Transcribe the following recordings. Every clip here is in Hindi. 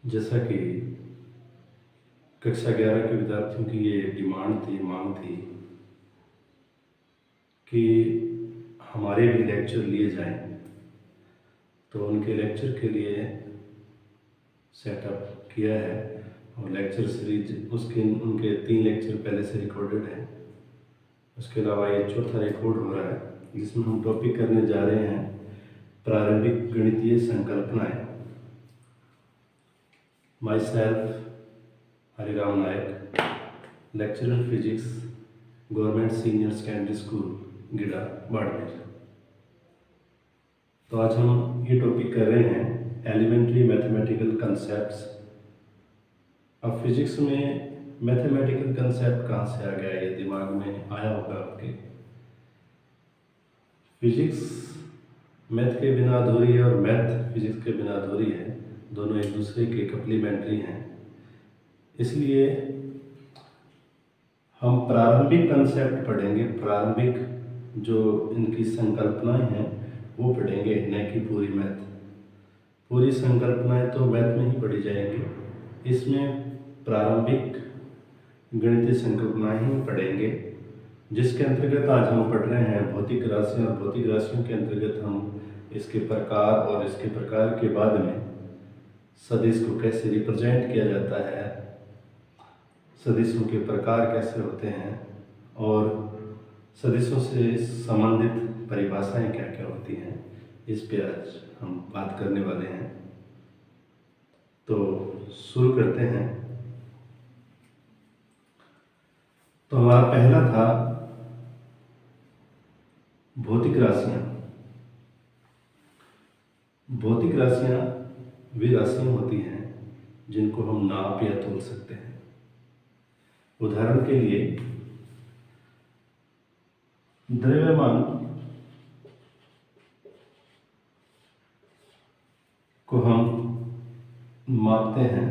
जैसा कि कक्षा 11 के विद्यार्थियों की ये मांग थी कि हमारे भी लेक्चर लिए जाएं, तो उनके लेक्चर के लिए सेटअप किया है। और लेक्चर सीरीज उनके 3 लेक्चर पहले से रिकॉर्डेड हैं। उसके अलावा ये चौथा रिकॉर्ड हो रहा है, जिसमें हम टॉपिक करने जा रहे हैं प्रारंभिक गणितीय संकल्पनाएं। Myself Hariram Nayak, lecturer physics, government senior secondary school Gida Barmer. तो आज हम ये टॉपिक कर रहे हैं एलिमेंट्री मैथमेटिकल कंसेप्ट्स। अब फिजिक्स में मैथमेटिकल कंसेप्ट कहाँ से आ गया, ये दिमाग में आया होगा आपके। फिजिक्स मैथ के बिना अधूरी है और मैथ फिजिक्स के बिना अधूरी है। दोनों एक दूसरे के कम्प्लीमेंट्री हैं। इसलिए हम प्रारंभिक कंसेप्ट पढ़ेंगे, प्रारंभिक जो इनकी संकल्पनाएं हैं वो पढ़ेंगे, न कि पूरी मैथ। पूरी संकल्पनाएं तो मैथ में ही पढ़ी जाएंगी, इसमें प्रारंभिक गणितीय संकल्पनाएं ही पढ़ेंगे, जिसके अंतर्गत आज हम पढ़ रहे हैं भौतिक राशियाँ। और भौतिक राशियों के अंतर्गत हम इसके प्रकार और इसके प्रकार के बाद में सदिश को कैसे रिप्रेजेंट किया जाता है, सदिशों के प्रकार कैसे होते हैं और सदिशों से संबंधित परिभाषाएं क्या क्या होती हैं, इस पे आज हम बात करने वाले हैं। तो शुरू करते हैं। तो हमारा पहला था भौतिक राशियां। भौतिक राशियां वे राशियां होती हैं जिनको हम नाप या तोल सकते हैं। उदाहरण के लिए द्रव्यमान को हम मापते हैं।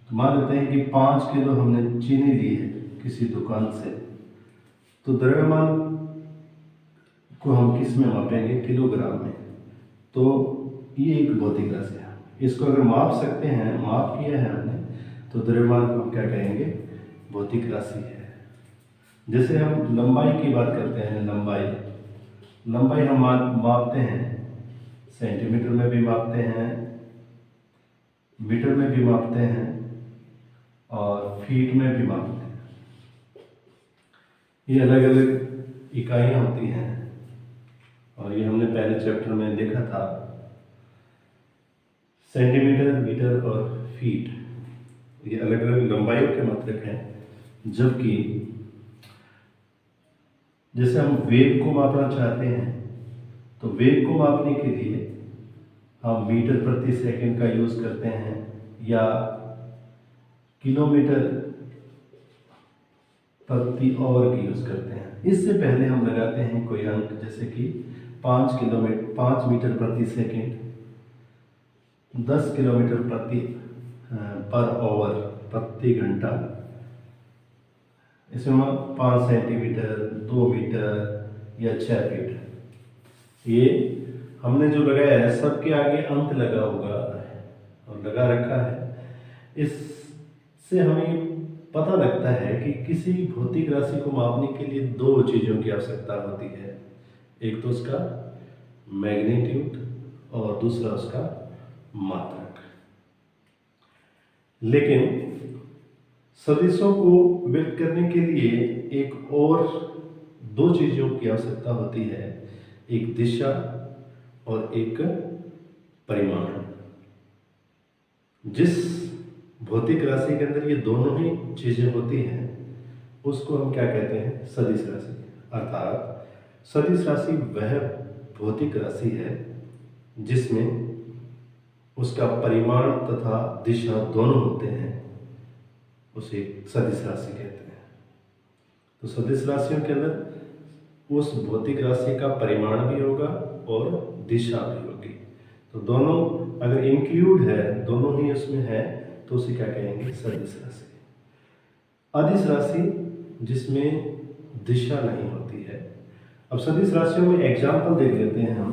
तो मान लेते हैं कि 5 किलो हमने चीनी ली है किसी दुकान से, तो द्रव्यमान को हम किस में मापेंगे, किलोग्राम में। तो ये एक भौतिक राशि है। इसको अगर माप सकते हैं, माप किया है हमने, तो द्रव्यमान को हम क्या कहेंगे, भौतिक राशि है। जैसे हम लंबाई की बात करते हैं, लंबाई हम मापते हैं, सेंटीमीटर में भी मापते हैं, मीटर में भी मापते हैं और फीट में भी मापते हैं। ये अलग अलग इकाइयाँ होती हैं और ये हमने पहले चैप्टर में देखा था। सेंटीमीटर, मीटर और फीट ये अलग अलग लंबाइयों के मात्रक हैं। जबकि जैसे हम वेग को मापना चाहते हैं, तो वेग को मापने के लिए हम मीटर प्रति सेकंड का यूज करते हैं या किलोमीटर प्रति आवर की यूज करते हैं। इससे पहले हम लगाते हैं कोई अंक, जैसे कि 5 मीटर प्रति सेकंड, 10 किलोमीटर पर आवर प्रति घंटा। इसमें हम 5 सेंटीमीटर, 2 मीटर या 6 फीट, ये हमने जो लगाया है सबके आगे अंक लगा होगा और लगा रखा है। इससे हमें पता लगता है कि किसी भौतिक राशि को मापने के लिए 2 चीज़ों की आवश्यकता होती है। एक तो उसका मैग्नीट्यूड और दूसरा उसका मात्रक। लेकिन सदिशों को व्यक्त करने के लिए एक और 2 चीज़ों की आवश्यकता होती है, एक दिशा और एक परिमाण। जिस भौतिक राशि के अंदर ये दोनों ही चीज़ें होती हैं उसको हम क्या कहते हैं, सदिश राशि। अर्थात सदिश राशि वह भौतिक राशि है जिसमें उसका परिमाण तथा दिशा दोनों होते हैं, उसे सदिश राशि कहते हैं। तो सदिश राशियों के अंदर उस भौतिक राशि का परिमाण भी होगा और दिशा भी होगी। तो दोनों अगर इंक्लूड है, दोनों ही उसमें है, तो उसे क्या कहेंगे, सदिश राशि। अदिश राशि जिसमें दिशा नहीं होती है। अब सदिश राशियों में एग्जाम्पल देख लेते हैं हम।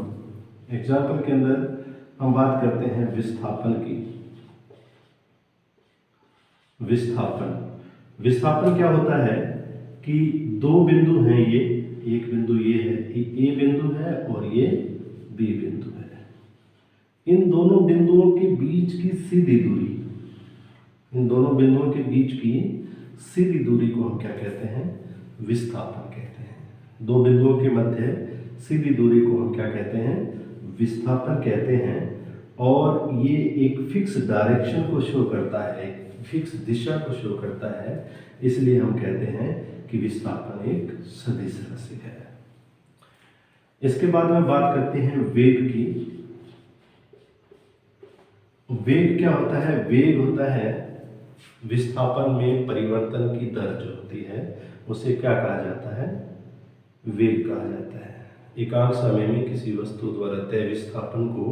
एग्जाम्पल के अंदर हम बात करते हैं विस्थापन की। विस्थापन। विस्थापन क्या होता है कि दो बिंदु हैं, ये एक बिंदु ये है, ए बिंदु है और ये बी बिंदु है। इन दोनों बिंदुओं के बीच की सीधी दूरी, इन दोनों बिंदुओं के बीच की सीधी दूरी को हम क्या कहते हैं? विस्थापन कहते हैं। दो बिंदुओं के मध्य सीधी दूरी को हम क्या कहते हैं? विस्थापन कहते हैं। और ये एक फिक्स डायरेक्शन को शो करता है, एक फिक्स दिशा को शो करता है, इसलिए हम कहते हैं कि विस्थापन एक सदिश राशि है। इसके बाद में बात करते हैं वेग की। वेग क्या होता है? वेग होता है विस्थापन में परिवर्तन की दर जो होती है, उसे क्या कहा जाता है? वेग कहा जाता है। एकांक समय में किसी वस्तु द्वारा तय विस्थापन को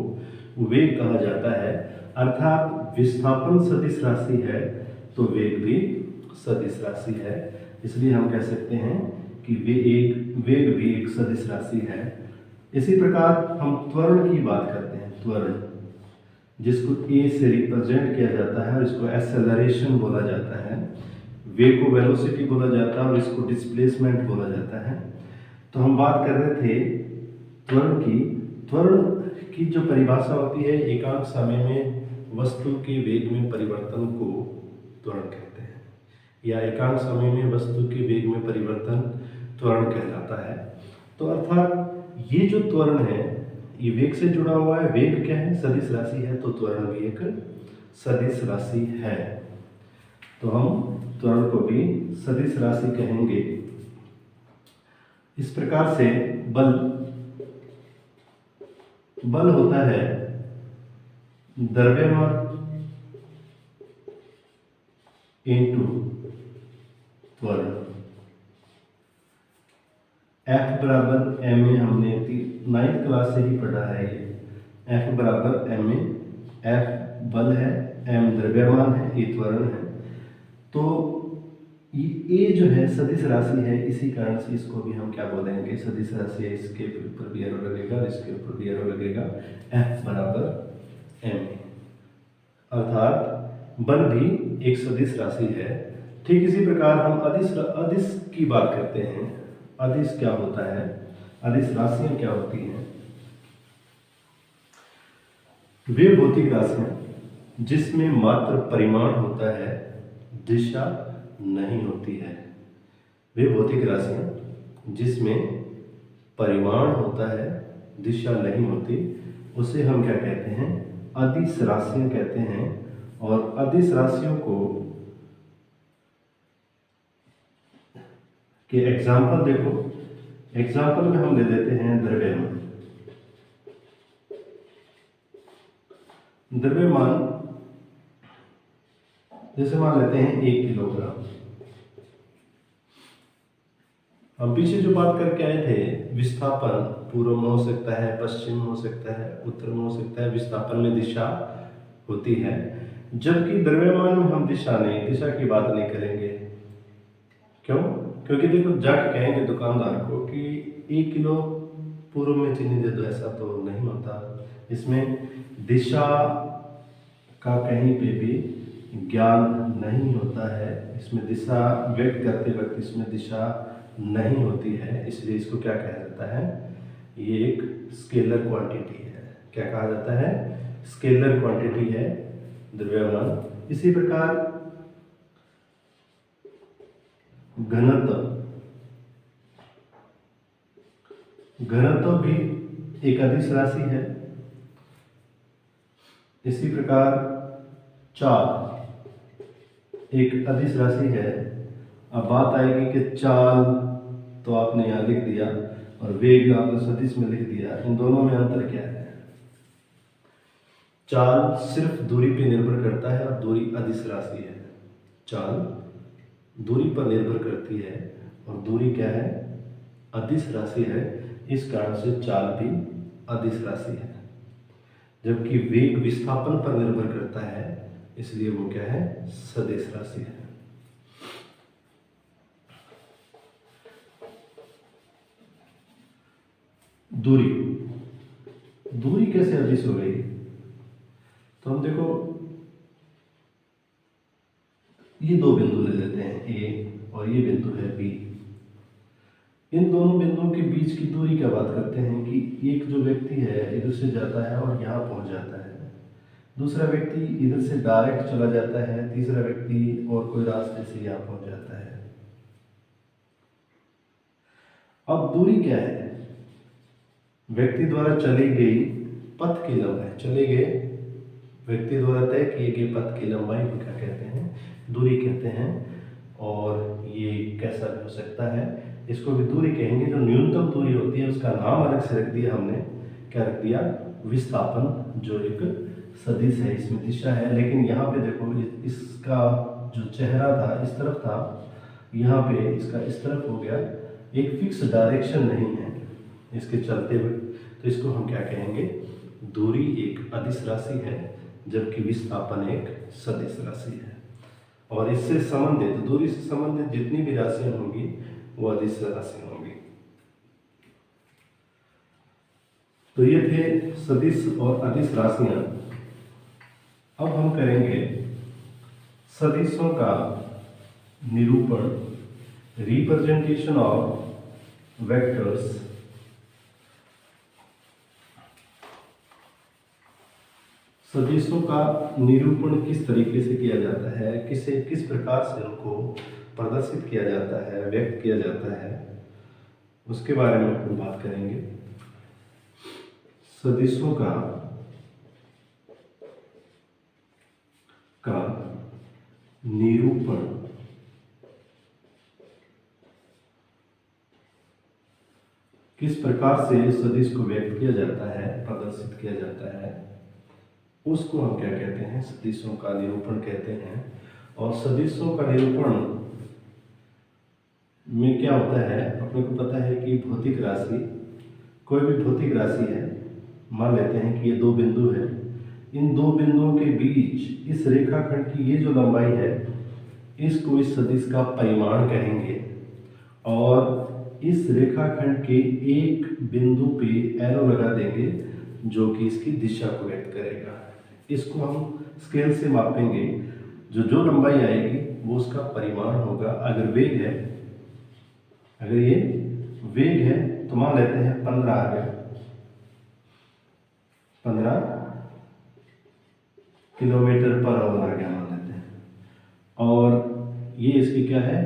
वेग कहा जाता है। अर्थात विस्थापन सदिश राशि है तो वेग भी सदिश राशि है। इसलिए हम कह सकते हैं कि वेग भी एक सदिश राशि है। इसी प्रकार हम त्वरण की बात करते हैं। त्वरण, जिसको ए से रिप्रेजेंट किया जाता है और इसको एक्सेलरेशन बोला जाता है। वेग को वेलोसिटी बोला जाता है और इसको डिस्प्लेसमेंट बोला जाता है। तो हम बात कर रहे थे त्वरण की। त्वरण की जो परिभाषा होती है, एकांक समय में वस्तु के वेग में परिवर्तन को त्वरण कहते हैं, या एकांक समय में वस्तु के वेग में परिवर्तन त्वरण कहलाता है। तो अर्थात ये जो त्वरण है ये वेग से जुड़ा हुआ है। वेग क्या है? सदिश राशि है, तो त्वरण भी एक सदिश राशि है। तो हम त्वरण को भी सदिश राशि कहेंगे। इस प्रकार से बल होता है द्रव्यमान इंटू त्वरण। F बराबर एम ए, हमने 9th क्लास से ही पढ़ा है ये। F बराबर एम ए, F बल है, m द्रव्यमान है, ए त्वरण है। तो ये जो है सदिश राशि है, इसी कारण से इसको भी हम क्या बोलेंगे? सदिश राशि है। इसके ऊपर भी एरो लगेगा और इसके ऊपर भी एरो लगेगा। F बराबर एम ए, अर्थात बल भी एक सदिश राशि है। ठीक इसी प्रकार हम अदिश की बात करते हैं। अदिश क्या होता है? अदिश राशियां क्या होती हैं? वे भौतिक राशियां जिसमें मात्र परिमाण होता है, दिशा नहीं होती है। वे भौतिक राशियां जिसमें परिमाण होता है, दिशा नहीं होती, उसे हम क्या कहते हैं? अदिश राशियां कहते हैं। और अदिश राशियों को के एग्जाम्पल देखो। एग्जाम्पल में हम ले लेते हैं द्रव्यमान। द्रव्यमान जैसे मान लेते हैं 1 किलोग्राम। हम पीछे जो बात करके आए थे, विस्थापन पूर्व में हो सकता है, पश्चिम में हो सकता है, उत्तर में हो सकता है। विस्थापन में दिशा होती है, जबकि द्रव्यमान में हम दिशा की बात नहीं करेंगे। क्यों? क्योंकि देखो, जाके कहेंगे दुकानदार को कि 1 किलो पूर्व में चीनी दे दो, ऐसा तो नहीं होता। इसमें दिशा का कहीं पे भी ज्ञान नहीं होता है। इसमें दिशा व्यक्त करते वक्त इसमें दिशा नहीं होती है, इसलिए इसको क्या कहा जाता है? ये एक स्केलर क्वांटिटी है। क्या कहा जाता है? स्केलर क्वांटिटी है द्रव्यमान। इसी प्रकार घनत्व भी एक अदिश राशि है। इसी प्रकार चाल एक अदिश राशि है। अब बात आएगी कि चाल तो आपने यहाँ लिख दिया और वेग आपने सदिश में लिख दिया, इन दोनों में अंतर क्या है? चाल सिर्फ दूरी पर निर्भर करता है और दूरी अदिश राशि है। चाल दूरी पर निर्भर करती है और दूरी क्या है? अदिश राशि है। इस कारण से चाल भी अदिश राशि है। जबकि वेग विस्थापन पर निर्भर करता है, इसलिए वो क्या है? सदिश राशि है। दूरी कैसे अदिश हो गई? तो हम देखो, ये दो बिंदु ले लेते हैं ए और ये बिंदु है बी। इन दोनों बिंदुओं के बीच की दूरी क्या बात करते हैं कि एक जो व्यक्ति है इधर से जाता है और यहाँ पहुँच जाता है, दूसरा व्यक्ति इधर से डायरेक्ट चला जाता है, तीसरा व्यक्ति और कोई रास्ते से यहाँ पहुँच जाता है। अब दूरी क्या है? व्यक्ति द्वारा चली गई पथ की लंबाई, चले गए व्यक्ति द्वारा तय किए गए पथ की लंबाई को क्या कहते हैं? दूरी कहते हैं। और ये कैसा भी हो सकता है, इसको भी दूरी कहेंगे। जो न्यूनतम दूरी होती है उसका नाम अलग से रख दिया हमने, क्या रख दिया? विस्थापन, जो एक सदिश है, इसमें दिशा है। लेकिन यहाँ पे देखो इसका जो चेहरा था इस तरफ था, यहाँ पे इसका इस तरफ हो गया। एक फिक्स डायरेक्शन नहीं है इसके चलते हुए, तो इसको हम क्या कहेंगे? दूरी एक अदिश राशि है, जबकि विस्थापन एक सदिश राशि है। और इससे संबंधित, दूरी से संबंधित जितनी भी राशियां होंगी वो अदिश राशि होंगी। तो ये थे सदिश और अदिश राशियां। अब हम करेंगे सदिशों का निरूपण, रिप्रेजेंटेशन ऑफ वेक्टर्स। सदिशों का निरूपण किस तरीके से किया जाता है, किस प्रकार से उनको प्रदर्शित किया जाता है, व्यक्त किया जाता है, उसके बारे में हम बात करेंगे। सदिशों का निरूपण किस प्रकार से सदिश को व्यक्त किया जाता है, प्रदर्शित किया जाता है, उसको हम क्या कहते हैं? सदिशों का निरूपण कहते हैं। और सदिशों का निरूपण में क्या होता है, अपने को पता है कि भौतिक राशि, कोई भी भौतिक राशि है, मान लेते हैं कि ये दो बिंदु है, इन दो बिंदुओं के बीच इस रेखाखंड की ये जो लंबाई है, इसको इस सदिश का परिमाण कहेंगे। और इस रेखाखंड के एक बिंदु पे एरो लगा देंगे जो कि इसकी दिशा को व्यक्त करेगा। इसको हम स्केल से मापेंगे, जो लंबाई आएगी वो उसका परिमाण होगा। अगर वेग है, अगर ये वेग है तो मान लेते हैं 15 आ गया, 15 किलोमीटर पर आवर आ गया मान लेते हैं। और ये इसकी क्या है?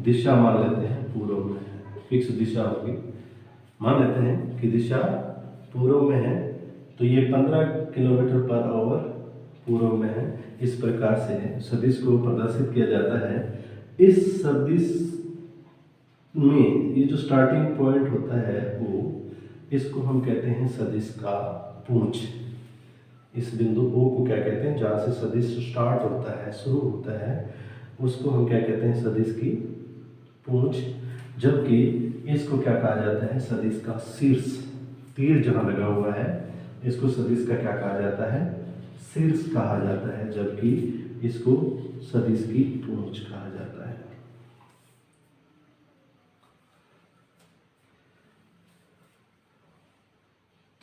दिशा मान लेते हैं पूर्व में है, फिक्स दिशा होगी। मान लेते हैं कि दिशा पूर्व में है, तो ये 15 किलोमीटर पर आवर पूर्व में है। इस प्रकार से सदिश को प्रदर्शित किया जाता है। इस सदिश में ये जो स्टार्टिंग पॉइंट होता है वो, इसको हम कहते हैं सदिश का पूंछ। इस बिंदु O को क्या कहते हैं? जहाँ से सदिश स्टार्ट होता है, शुरू होता है, उसको हम क्या कहते हैं? सदिश की पूंछ। जबकि इसको क्या कहा जाता है? सदिश का शीर्ष। तीर जहाँ लगा हुआ है इसको सदिश का क्या कहा जाता है? शीर्ष कहा जाता है, जबकि इसको सदिश की पूंछ कहा जाता है।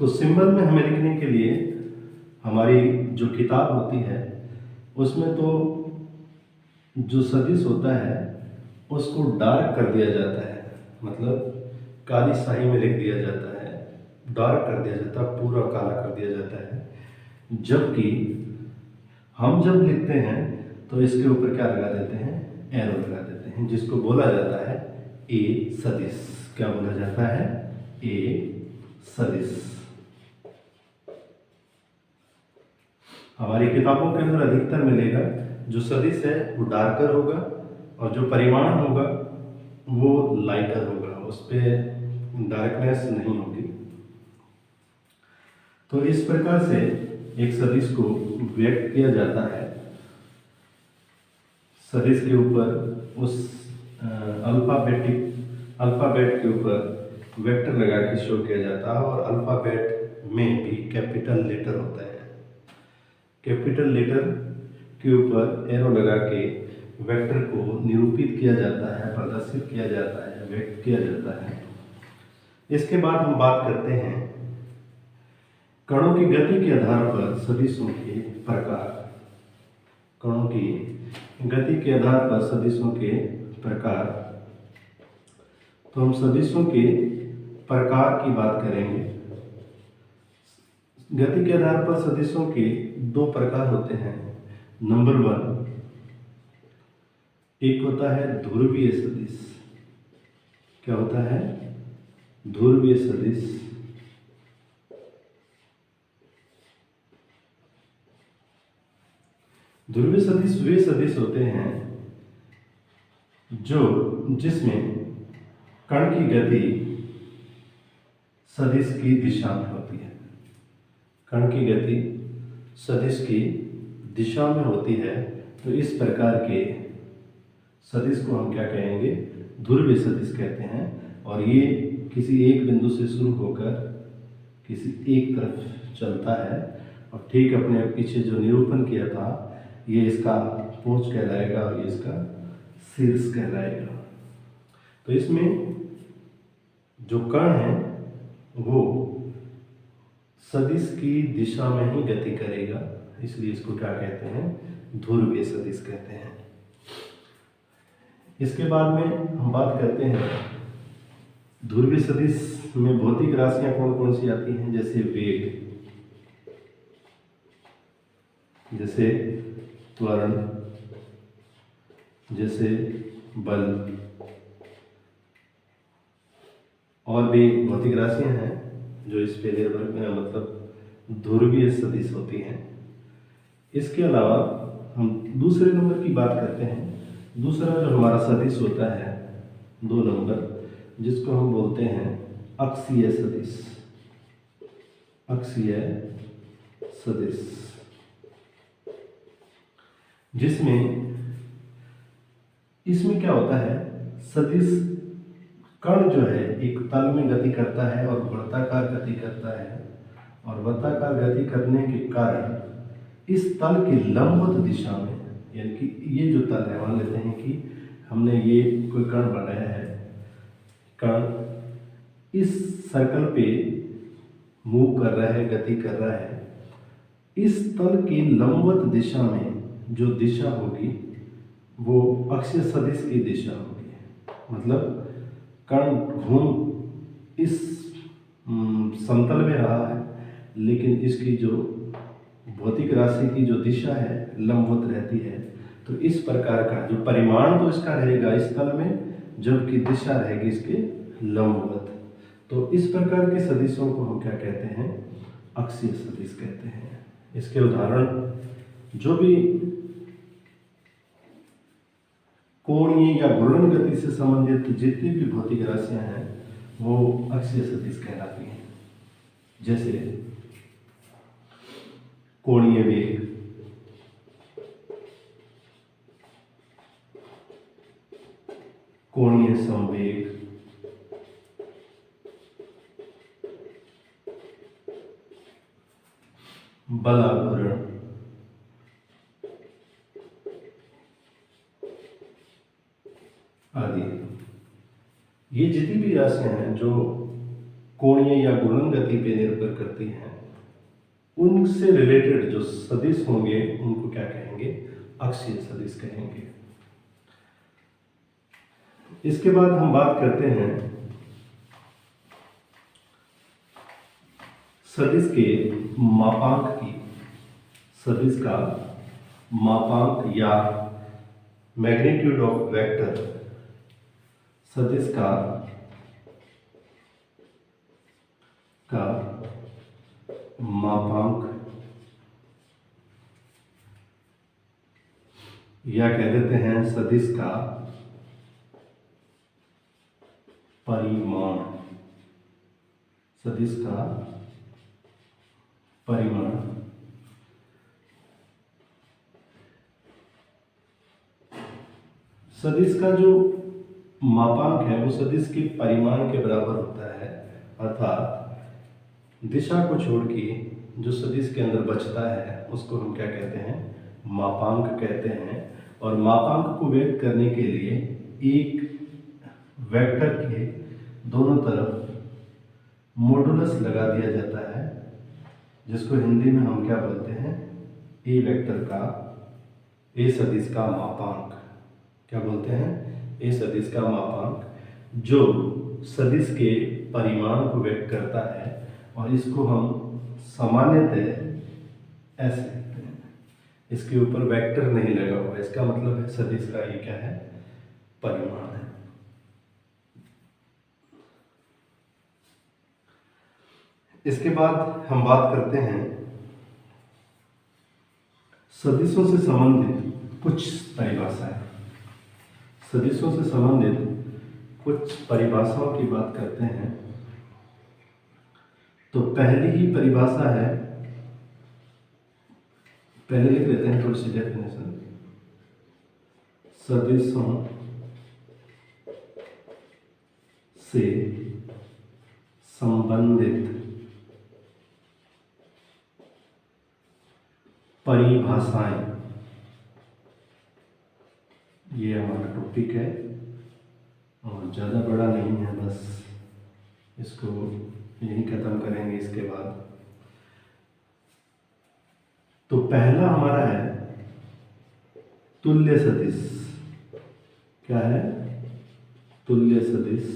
तो सिंबल में हमें लिखने के लिए हमारी जो किताब होती है उसमें तो जो सदिश होता है उसको डार्क कर दिया जाता है, मतलब काली स्याही में लिख दिया जाता है, डार्क कर दिया जाता है, पूरा काला कर दिया जाता है। जबकि हम जब लिखते हैं तो इसके ऊपर क्या लगा देते हैं? एरो लगा देते हैं, जिसको बोला जाता है ए सदिश। क्या बोला जाता है? ए सदिश। हमारी किताबों के अंदर अधिकतर मिलेगा जो सदिश है वो डार्कर होगा और जो परिमाण होगा वो लाइटर होगा, उस पर डार्कनेस नहीं होगी। तो इस प्रकार से एक सदिश को व्यक्त किया जाता है। सदिश के ऊपर उस अल्फाबेट के ऊपर वेक्टर लगा के शो किया जाता है। और अल्फाबेट में भी कैपिटल लेटर होता है। कैपिटल लेटर के ऊपर एरो लगा के वेक्टर को निरूपित किया जाता है, प्रदर्शित किया जाता है, व्यक्त किया जाता है। इसके बाद हम बात करते हैं कणों की गति के आधार पर सदिशों के प्रकार। कणों की गति के आधार पर सदिशों के प्रकार। तो हम सदिशों के प्रकार की बात करेंगे। गति के आधार पर सदिशों के दो प्रकार होते हैं। नंबर 1, एक होता है ध्रुवीय सदिश। क्या होता है? ध्रुवीय सदिश। ध्रुवीय सदिश वे सदिश होते हैं जिसमें कण की गति सदिश की दिशा में होती है। कण की गति सदिश की दिशा में होती है। तो इस प्रकार के सदिश को हम क्या कहेंगे? ध्रुवीय सदिश कहते हैं। और ये किसी एक बिंदु से शुरू होकर किसी एक तरफ चलता है और ठीक अपने पीछे जो निरूपण किया था, ये इसका पूंछ कहलाएगा और ये इसका शीर्ष कहलाएगा। तो इसमें जो कण है वो सदिश की दिशा में ही गति करेगा, इसलिए इसको क्या कहते हैं? ध्रुवीय सदिश कहते हैं। इसके बाद में हम बात करते हैं ध्रुवीय सदिश में भौतिक राशियां कौन कौन सी आती हैं। जैसे वेग, जैसे त्वरण, जैसे बल, और भी भौतिक राशियां हैं जो इस पे निर्भर मतलब ध्रुवीय सदिश होती हैं। इसके अलावा हम दूसरे नंबर की बात करते हैं। दूसरा जो हमारा सदिश होता है 2 नंबर, जिसको हम बोलते हैं अक्षीय सदिश। अक्षीय सदिश, इसमें क्या होता है? सदिश कण जो है एक तल में गति करता है और वृत्ताकार गति करता है, और वृत्ताकार गति करने के कारण इस तल की लंबवत दिशा में, यानी कि ये जो तल है, मान लेते हैं कि हमने ये कोई कण बनाया है, कण इस सर्कल पे मूव कर रहा है, गति कर रहा है। इस तल की लंबवत दिशा में जो दिशा होगी वो अक्षीय सदिश की दिशा होगी। मतलब कण घूम इस समतल में रहा है, लेकिन इसकी जो भौतिक राशि की जो दिशा है लंबवत रहती है। तो इस प्रकार का जो परिमाण तो इसका रहेगा इस तल में, जबकि दिशा रहेगी इसके लंबवत। तो इस प्रकार के सदिशों को हम क्या कहते हैं? अक्षीय सदिश कहते हैं। इसके उदाहरण जो भी कोणीय या घूर्णन गति से संबंधित जितनी भी भौतिक राशियां हैं वो अक्षीय सदिश कहलाती हैं। जैसे कोणीय वेग, कोणीय संवेग, बलाघूर्ण, आदि। ये जितनी भी राशियां हैं जो कोणीय या घूर्णन गति पे निर्भर करती हैं, उनसे रिलेटेड जो सदिश होंगे उनको क्या कहेंगे? अक्षीय सदिश कहेंगे। इसके बाद हम बात करते हैं सदिश के मापांक की। सदिश का मापांक या मैग्नीट्यूड ऑफ वेक्टर, सदिश का मापांक या कह देते हैं सदिश का परिमाण। सदिश का परिमाण सदिश का जो मापांक है वो सदिश के परिमाण के बराबर होता है। अर्थात दिशा को छोड़ के जो सदिश के अंदर बचता है उसको हम क्या कहते हैं? मापांक कहते हैं। और मापांक को व्यक्त करने के लिए एक वेक्टर के दोनों तरफ मॉडुलस लगा दिया जाता है, जिसको हिंदी में हम क्या बोलते हैं? ए वेक्टर का ए सदिश का मापांक, क्या बोलते हैं, ए सदिश का मापांक, जो सदिश के परिमाण को व्यक्त करता है, और इसको हम सामान्यतः ऐसे लिखते हैं, इसके ऊपर वेक्टर नहीं लगा हुआ, इसका मतलब है सदिश का ये क्या है, परिमाण है। इसके बाद हम बात करते हैं सदिशों से संबंधित कुछ परिभाषाएं। सदिशों से संबंधित कुछ परिभाषाओं की बात करते हैं। तो पहली ही परिभाषा है, पहले लिख लेते हैं थोड़ी सी डेफिनेशन। सदिशों से संबंधित परिभाषाएं, ये हमारा टॉपिक है और ज़्यादा बड़ा नहीं है, बस इसको यही खत्म करेंगे इसके बाद। तो पहला हमारा है तुल्य सदिश। क्या है, तुल्य सदिश।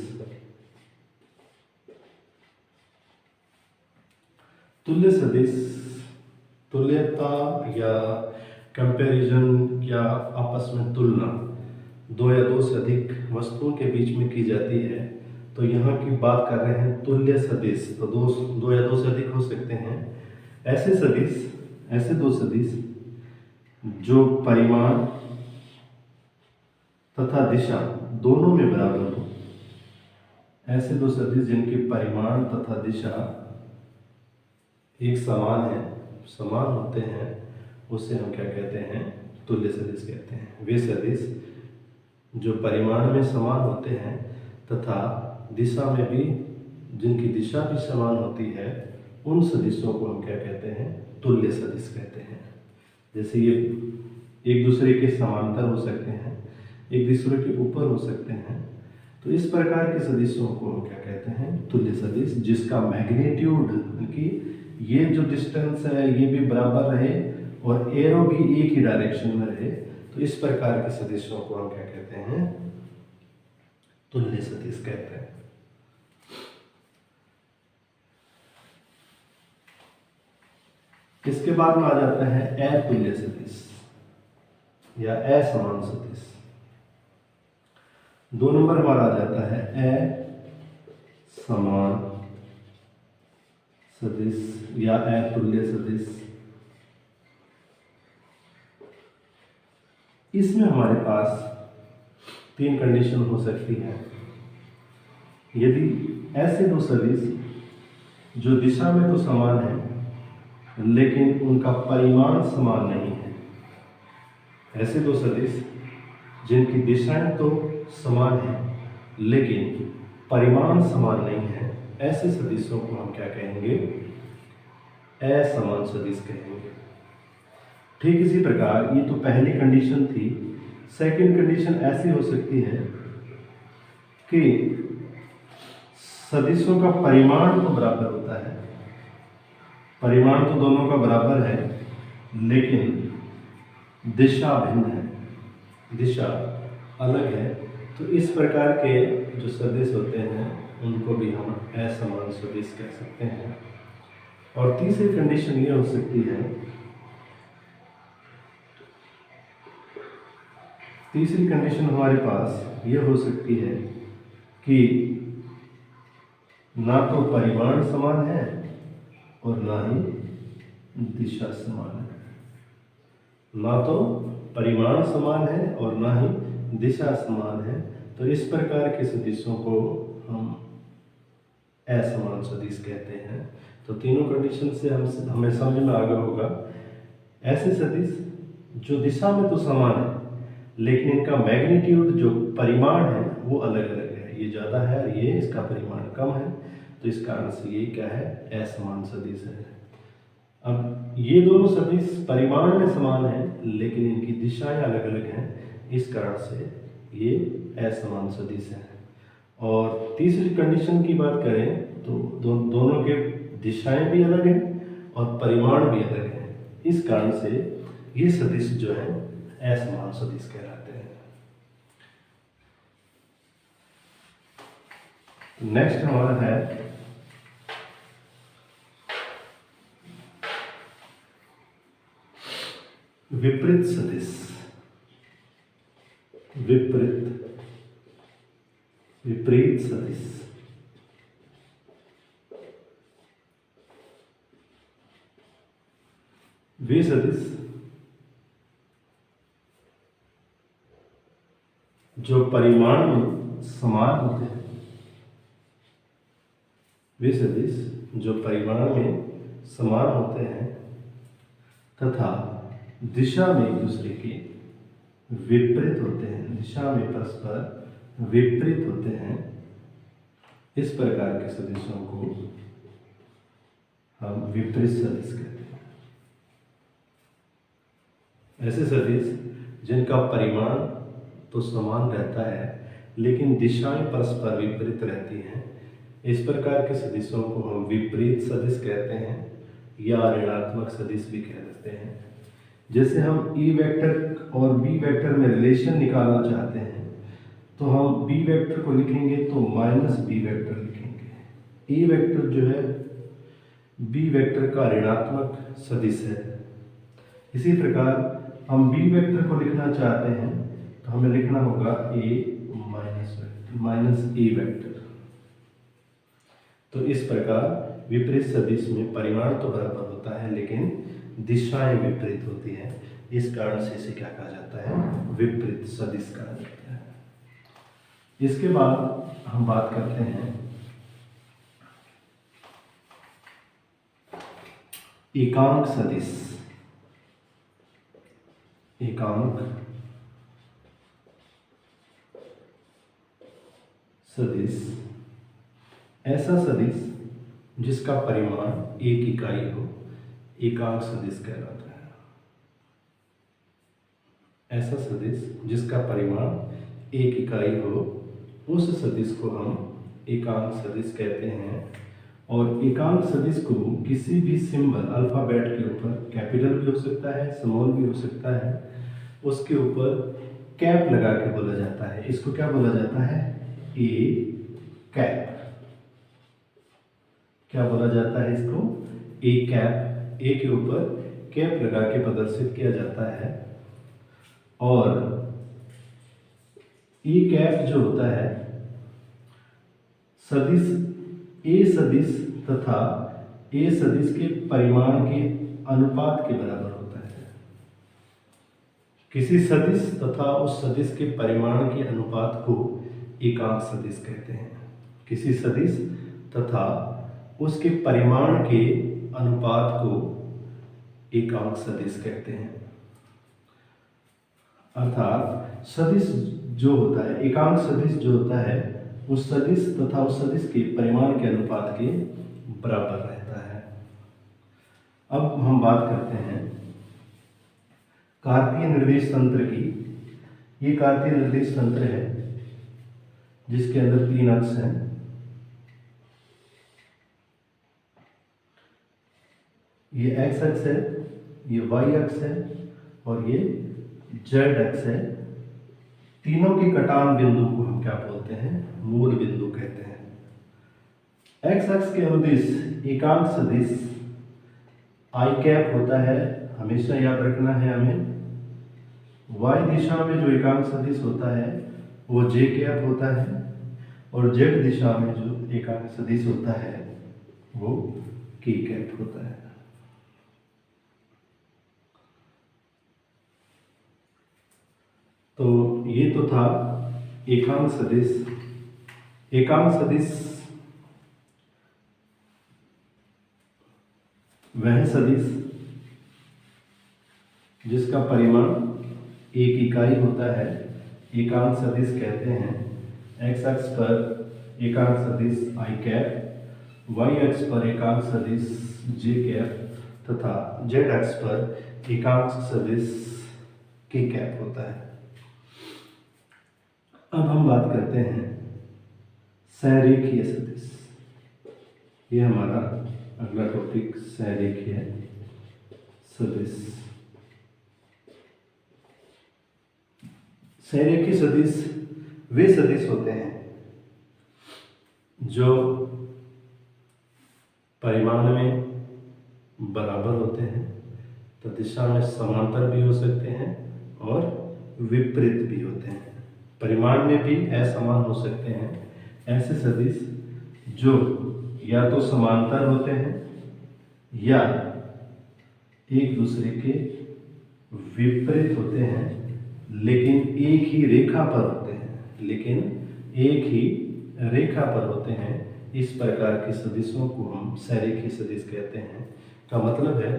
तुल्य सदिश तुल्यता या कंपैरिजन या आपस में तुलना दो या दो से अधिक वस्तुओं के बीच में की जाती है। तो यहाँ की बात कर रहे हैं तुल्य सदिश। तो दो या दो से अधिक हो सकते हैं ऐसे सदिश, ऐसे दो सदिश जो परिमाण तथा दिशा दोनों में बराबर हो। ऐसे दो सदिश जिनके परिमाण तथा दिशा एक समान है, समान होते हैं, उसे हम क्या कहते हैं, तुल्य सदिश कहते हैं। वे सदिश जो परिमाण में समान होते हैं तथा दिशा में भी, जिनकी दिशा भी समान होती है, उन सदिशों को हम क्या कहते हैं, तुल्य सदिश कहते हैं। जैसे ये एक दूसरे के समांतर हो सकते हैं, एक दूसरे के ऊपर हो सकते हैं। तो इस प्रकार के सदिशों को हम क्या कहते हैं, तुल्य सदिश, जिसका मैग्नीट्यूड, उनकी ये जो डिस्टेंस है ये भी बराबर रहे और एरो भी एक ही डायरेक्शन में रहे। तो इस प्रकार के सदिशों को हम क्या कहते हैं, तुल्य सदिश कहते हैं। इसके बाद में आ जाता है अतुल्य सदिश या असमान सदिश। 2 नंबर हमारा आ जाता है असमान सदिश या अतुल्य सदिश। इसमें हमारे पास 3 कंडीशन हो सकती है। यदि ऐसे दो सदिश जो दिशा में तो समान है लेकिन उनका परिमाण समान नहीं है, ऐसे दो सदिश जिनकी दिशाएं तो समान है लेकिन परिमाण समान नहीं है, ऐसे सदिशों को हम क्या कहेंगे, असमान सदिश कहेंगे। ठीक इसी प्रकार ये तो पहली कंडीशन थी। सेकंड कंडीशन ऐसी हो सकती है कि सदिशों का परिमाण तो बराबर होता है, परिमाण तो दोनों का बराबर है लेकिन दिशा भिन्न है, दिशा अलग है। तो इस प्रकार के जो सदिश होते हैं उनको भी हम असमान सदिश कह सकते हैं। और तीसरी कंडीशन ये हो सकती है, तीसरी कंडीशन हमारे पास ये हो सकती है कि ना तो परिमाण समान है और ना ही दिशा समान है, ना तो परिमाण समान है और ना ही दिशा समान है। तो इस प्रकार के सदिशों को हम असमान सदिश कहते हैं। तो तीनों कंडीशन से हमें समझ में आ गया होगा, ऐसे सदिश जो दिशा में तो समान है लेकिन इनका मैग्नीट्यूड जो परिमाण है वो अलग अलग है, ये ज़्यादा है और ये इसका परिमाण कम है। तो इस कारण से ये क्या है, असमान सदिश है। अब ये दोनों सदिश परिमाण में समान है लेकिन इनकी दिशाएं अलग अलग हैं, इस कारण से ये असमान सदिश है। और तीसरी कंडीशन की बात करें तो दोनों के दिशाएं भी अलग हैं और परिमाण भी अलग हैं, इस कारण से ये सदिश जो है असमान सदिश कहलाते हैं। नेक्स्ट हमारा है विपरीत सदिश। विपरीत सदिश। वे सदिश जो परिमाण में समान होते हैं, वे सदिश जो परिमाण में समान होते हैं तथा दिशा में एक दूसरे के विपरीत होते हैं, दिशा में परस्पर विपरीत होते हैं, इस प्रकार के सदिशों को हम विपरीत सदिश कहते हैं। ऐसे सदिश जिनका परिमाण तो समान रहता है लेकिन दिशाएं परस्पर विपरीत रहती हैं, इस प्रकार के सदिशों को हम विपरीत सदिश कहते हैं या ऋणात्मक सदिश भी कह देते हैं। जैसे हम ई वेक्टर और बी वेक्टर में रिलेशन निकालना चाहते हैं तो हम बी वेक्टर को लिखेंगे तो माइनस बी वेक्टर लिखेंगे। ई वेक्टर जो है बी वेक्टर का ऋणात्मक सदिश है। इसी प्रकार हम बी वेक्टर को लिखना चाहते हैं तो हमें लिखना होगा ए माइनस ए वेक्टर। तो इस प्रकार विपरीत सदिश में परिमाण तो बराबर होता है लेकिन दिशाएं विपरीत होती हैं, इस कारण से इसे क्या कहा जाता है, विपरीत सदिश कहा जाता है। इसके बाद हम बात करते हैं एकांक सदिश। एकांक सदिश ऐसा सदिश जिसका परिमाण एक इकाई हो, एकांक सदिश कहलाता है। ऐसा सदिश जिसका परिमाण एक इकाई हो, उस सदिश को हम एकांक सदिश कहते हैं। और एकांक सदिश को किसी भी सिंबल अल्फाबेट के ऊपर, कैपिटल भी हो सकता है, स्मॉल भी हो सकता है, उसके ऊपर कैप लगा के बोला जाता है। इसको क्या बोला जाता है, ए कैप। क्या बोला जाता है इसको, ए कैप। ए के ऊपर कैप लगा के प्रदर्शित किया जाता है। और ए कैप जो होता है सदिश ए सदिश तथा ए सदिश के परिमाण के अनुपात के बराबर होता है। किसी सदिश तथा उस सदिश के परिमाण के अनुपात को एकांक सदिश कहते हैं। किसी सदिश तथा उसके परिमाण के अनुपात को एकांक सदिश कहते हैं। अर्थात सदिश जो होता है, एकांक सदिश जो होता है, उस सदिश तथा उस सदिश के परिमाण के अनुपात के बराबर रहता है। अब हम बात करते हैं कार्तीय निर्देश तंत्र की। ये कार्तीय निर्देश तंत्र है जिसके अंदर 3 अक्ष हैं। ये एक्स अक्ष है, ये वाई अक्ष है और ये जेड अक्ष है। तीनों के कटान बिंदु को हम क्या बोलते हैं, मूल बिंदु कहते हैं। एक्स अक्ष के अनुदिश एकांक सदिश आई कैप होता है, हमेशा याद रखना है हमें। वाई दिशा में जो एकांक सदिश होता है वो जे कैप होता है और जेड दिशा में जो एकांक सदिश होता है वो के कैप होता है। तो ये तो था एकांक सदिश। एकांक सदिश वह सदिश जिसका परिमाण एक इकाई होता है, एकांक सदिश कहते हैं। एक्स अक्ष पर एकांक सदिश आई कैप, वाई अक्ष पर एकांक सदिश जे कैप तथा जेड अक्ष पर एकांक सदिश के कैप होता है। अब हम बात करते हैं संरेखीय सदिश। ये हमारा अगला टॉपिक संरेखीय सदिश। संरेखी सदिश वे सदिश होते हैं जो परिमाण में बराबर होते हैं, तो दिशा में समांतर भी हो सकते हैं और विपरीत भी होते हैं। परिमाण में भी असमान हो सकते हैं ऐसे सदिश जो या तो समांतर होते हैं या एक दूसरे के विपरीत होते हैं, लेकिन एक ही रेखा पर होते हैं। इस प्रकार के सदिशों को हम संरेखी सदिश कहते हैं। का मतलब है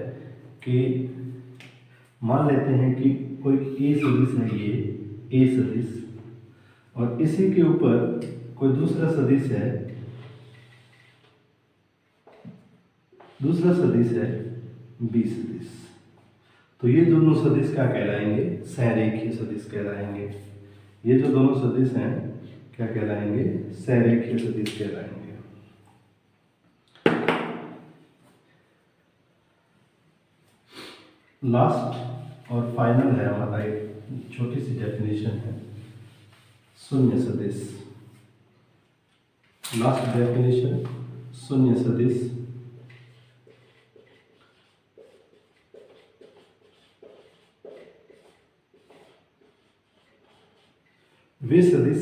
कि मान लेते हैं कि कोई ए सदिश है, ये ए सदिश, और इसी के ऊपर कोई दूसरा सदिश है बी सदिश। तो ये दोनों सदिश क्या कहलाएंगे? संरेखीय सदिश कहलाएंगे। ये जो दोनों सदिश हैं क्या कहलाएंगे? संरेखीय सदिश कहलाएंगे। लास्ट और फाइनल है हमारा एक छोटी सी डेफिनेशन है शून्य सदिश। लास्ट डेफिनेशन शून्य सदिश वे सदिश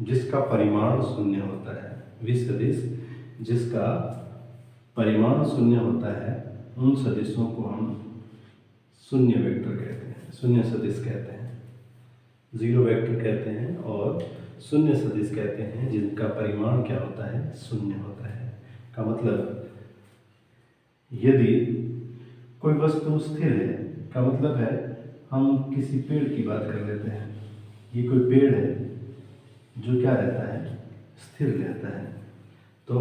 जिसका परिमाण शून्य होता है। वे सदिश जिसका परिमाण शून्य होता है, उन सदिशों को हम शून्य वेक्टर कहते हैं, शून्य सदिश कहते हैं। जीरो वेक्टर कहते हैं और शून्य सदिश कहते हैं जिनका परिमाण क्या होता है? शून्य होता है। का मतलब यदि कोई वस्तु स्थिर है, का मतलब है हम किसी पेड़ की बात कर लेते हैं। ये कोई पेड़ है जो क्या रहता है? स्थिर रहता है। तो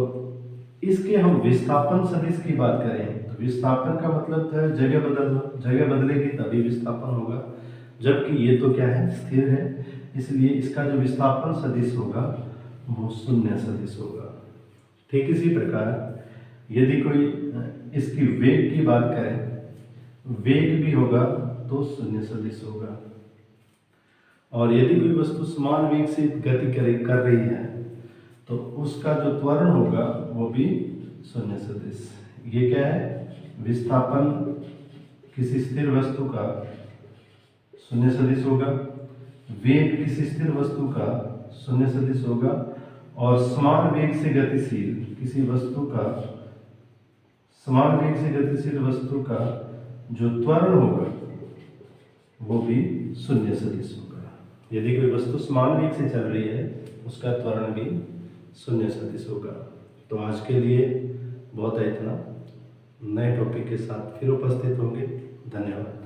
इसके हम विस्थापन सदिश की बात करें तो विस्थापन का मतलब है जगह बदलना। जगह बदलेगी तभी विस्थापन होगा, जबकि ये तो क्या है? स्थिर है। इसलिए इसका जो विस्थापन सदिश होगा वो शून्य सदिश होगा। ठीक इसी प्रकार यदि कोई इसकी वेग की बात करें, वेग भी होगा तो शून्य सदिश होगा। और यदि कोई वस्तु समान वेग से गति कर रही है तो उसका जो त्वरण होगा वो भी शून्य सदिश। ये क्या है? विस्थापन किसी स्थिर वस्तु का शून्य सदिश होगा, वेग किसी स्थिर वस्तु का शून्य सदिश होगा, और समान वेग से गतिशील किसी वस्तु का, समान वेग से गतिशील वस्तु का जो त्वरण होगा वो भी शून्य सदिश होगा। यदि कोई वस्तु समान वेग से चल रही है उसका त्वरण भी शून्य सदिश होगा। तो आज के लिए बहुत है इतना। नए टॉपिक के साथ फिर उपस्थित होंगे। धन्यवाद।